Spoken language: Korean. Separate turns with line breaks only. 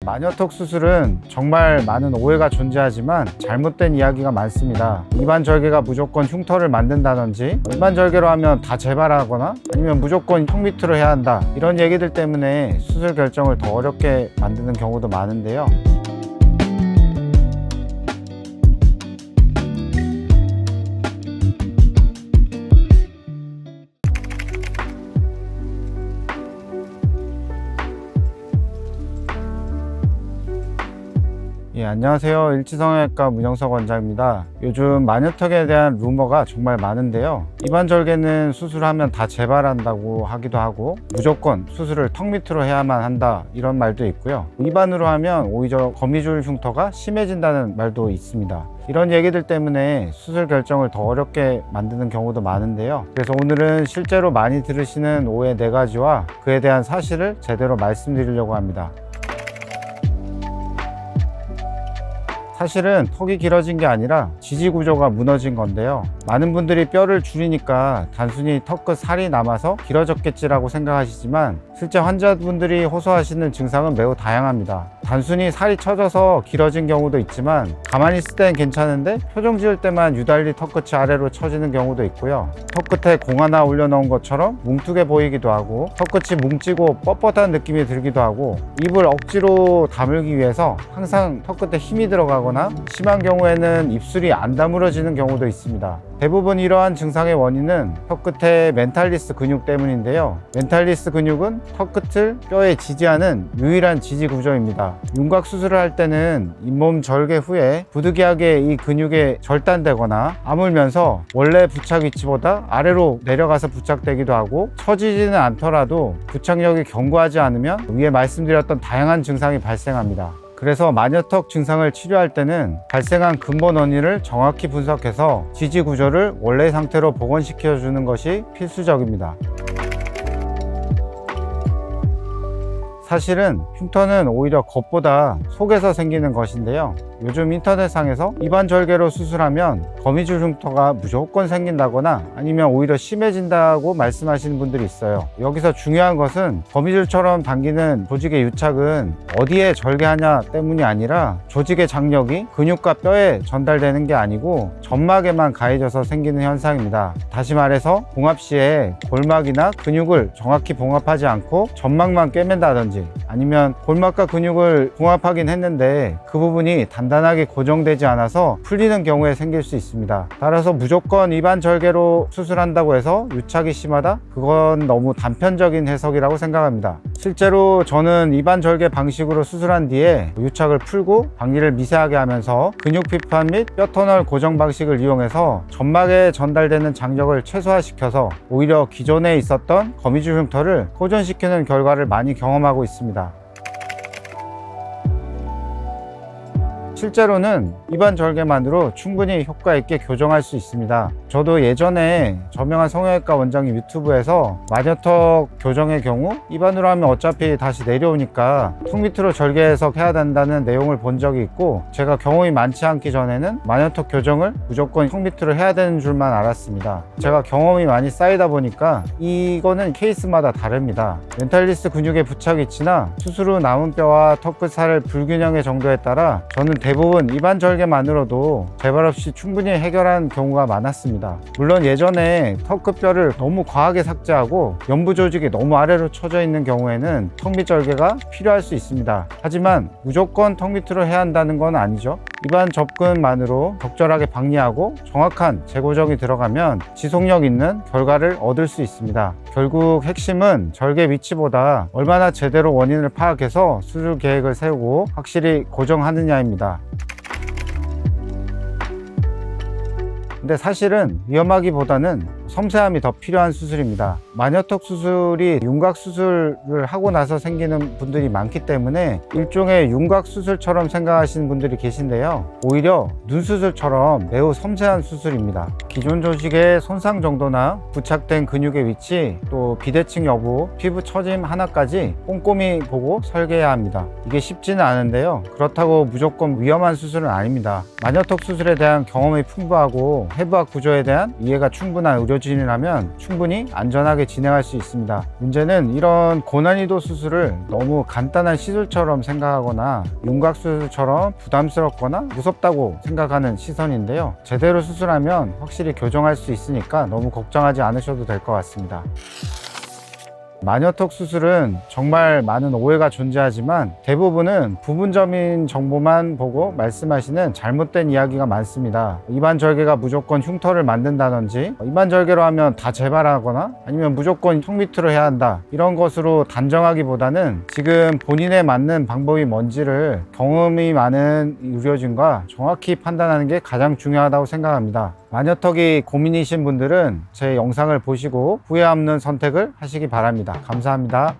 마녀턱 수술은 정말 많은 오해가 존재하지만 잘못된 이야기가 많습니다. 입안 절개가 무조건 흉터를 만든다든지 입안 절개로 하면 다 재발하거나 아니면 무조건 턱 밑으로 해야 한다, 이런 얘기들 때문에 수술 결정을 더 어렵게 만드는 경우도 많은데요. 안녕하세요. 일지성형외과 문영석 원장입니다. 요즘 마녀턱에 대한 루머가 정말 많은데요. 입안 절개는 수술하면 다 재발한다고 하기도 하고 무조건 수술을 턱 밑으로 해야만 한다, 이런 말도 있고요. 입안으로 하면 오히려 거미줄 흉터가 심해진다는 말도 있습니다. 이런 얘기들 때문에 수술 결정을 더 어렵게 만드는 경우도 많은데요. 그래서 오늘은 실제로 많이 들으시는 오해 4가지와 그에 대한 사실을 제대로 말씀드리려고 합니다. 사실은 턱이 길어진 게 아니라 지지 구조가 무너진 건데요. 많은 분들이 뼈를 줄이니까 단순히 턱끝 살이 남아서 길어졌겠지라고 생각하시지만 실제 환자분들이 호소하시는 증상은 매우 다양합니다. 단순히 살이 처져서 길어진 경우도 있지만 가만히 있을 땐 괜찮은데 표정 지을 때만 유달리 턱끝이 아래로 처지는 경우도 있고요. 턱끝에 공 하나 올려놓은 것처럼 뭉툭해 보이기도 하고 턱끝이 뭉치고 뻣뻣한 느낌이 들기도 하고 입을 억지로 다물기 위해서 항상 턱끝에 힘이 들어가거나 심한 경우에는 입술이 안 다물어지는 경우도 있습니다. 대부분 이러한 증상의 원인은 턱끝의 멘탈리스 근육 때문인데요. 멘탈리스 근육은 턱끝을 뼈에 지지하는 유일한 지지 구조입니다. 윤곽 수술을 할 때는 잇몸 절개 후에 부득이하게 이 근육에 절단되거나 아물면서 원래 부착 위치보다 아래로 내려가서 부착되기도 하고 처지지는 않더라도 부착력이 견고하지 않으면 위에 말씀드렸던 다양한 증상이 발생합니다. 그래서 마녀턱 증상을 치료할 때는 발생한 근본 원인을 정확히 분석해서 지지 구조를 원래 상태로 복원시켜 주는 것이 필수적입니다. 사실은 흉터는 오히려 겉보다 속에서 생기는 것인데요. 요즘 인터넷상에서 입안 절개로 수술하면 거미줄 흉터가 무조건 생긴다거나 아니면 오히려 심해진다고 말씀하시는 분들이 있어요. 여기서 중요한 것은 거미줄처럼 당기는 조직의 유착은 어디에 절개하냐 때문이 아니라 조직의 장력이 근육과 뼈에 전달되는 게 아니고 점막에만 가해져서 생기는 현상입니다. 다시 말해서 봉합 시에 골막이나 근육을 정확히 봉합하지 않고 점막만 꿰맨다든지 아니면 골막과 근육을 봉합하긴 했는데 그 부분이 단단하게 고정되지 않아서 풀리는 경우에 생길 수 있습니다. 따라서 무조건 입안 절개로 수술한다고 해서 유착이 심하다? 그건 너무 단편적인 해석이라고 생각합니다. 실제로 저는 입안 절개 방식으로 수술한 뒤에 유착을 풀고 방리를 미세하게 하면서 근육 피판 및 뼈 터널 고정 방식을 이용해서 점막에 전달되는 장력을 최소화시켜서 오히려 기존에 있었던 거미줄 흉터를 호전시키는 결과를 많이 경험하고 있습니다. 실제로는 입안 절개만으로 충분히 효과 있게 교정할 수 있습니다. 저도 예전에 저명한 성형외과 원장님 유튜브에서 마녀턱 교정의 경우 입안으로 하면 어차피 다시 내려오니까 턱 밑으로 절개해서 해야 된다는 내용을 본 적이 있고 제가 경험이 많지 않기 전에는 마녀턱 교정을 무조건 턱 밑으로 해야 되는 줄만 알았습니다. 제가 경험이 많이 쌓이다 보니까 이거는 케이스마다 다릅니다. 멘탈리스 근육의 부착 위치나 수술 후 남은 뼈와 턱끝 살 불균형의 정도에 따라 저는 대부분 입안 절개만으로도 재발 없이 충분히 해결한 경우가 많았습니다. 물론 예전에 턱끝 뼈를 너무 과하게 삭제하고 연부 조직이 너무 아래로 처져 있는 경우에는 턱 밑 절개가 필요할 수 있습니다. 하지만 무조건 턱 밑으로 해야 한다는 건 아니죠. 입안 접근만으로 적절하게 방리하고 정확한 재고정이 들어가면 지속력 있는 결과를 얻을 수 있습니다. 결국 핵심은 절개 위치보다 얼마나 제대로 원인을 파악해서 수술 계획을 세우고 확실히 고정하느냐입니다. 근데 사실은 위험하기보다는 섬세함이 더 필요한 수술입니다. 마녀턱 수술이 윤곽 수술을 하고 나서 생기는 분들이 많기 때문에 일종의 윤곽 수술처럼 생각하시는 분들이 계신데요. 오히려 눈 수술처럼 매우 섬세한 수술입니다. 기존 조직의 손상 정도나 부착된 근육의 위치, 또 비대칭 여부, 피부 처짐 하나까지 꼼꼼히 보고 설계해야 합니다. 이게 쉽지는 않은데요. 그렇다고 무조건 위험한 수술은 아닙니다. 마녀턱 수술에 대한 경험이 풍부하고 해부학 구조에 대한 이해가 충분한 의료진 진행하면 충분히 안전하게 진행할 수 있습니다. 문제는 이런 고난이도 수술을 너무 간단한 시술처럼 생각하거나 윤곽수술처럼 부담스럽거나 무섭다고 생각하는 시선인데요. 제대로 수술하면 확실히 교정할 수 있으니까 너무 걱정하지 않으셔도 될 것 같습니다. 마녀턱 수술은 정말 많은 오해가 존재하지만 대부분은 부분적인 정보만 보고 말씀하시는 잘못된 이야기가 많습니다. 입안절개가 무조건 흉터를 만든다든지 입안절개로 하면 다 재발하거나 아니면 무조건 턱 밑으로 해야 한다, 이런 것으로 단정하기보다는 지금 본인에 맞는 방법이 뭔지를 경험이 많은 의료진과 정확히 판단하는 게 가장 중요하다고 생각합니다. 마녀턱이 고민이신 분들은 제 영상을 보시고 후회 없는 선택을 하시기 바랍니다. 감사합니다.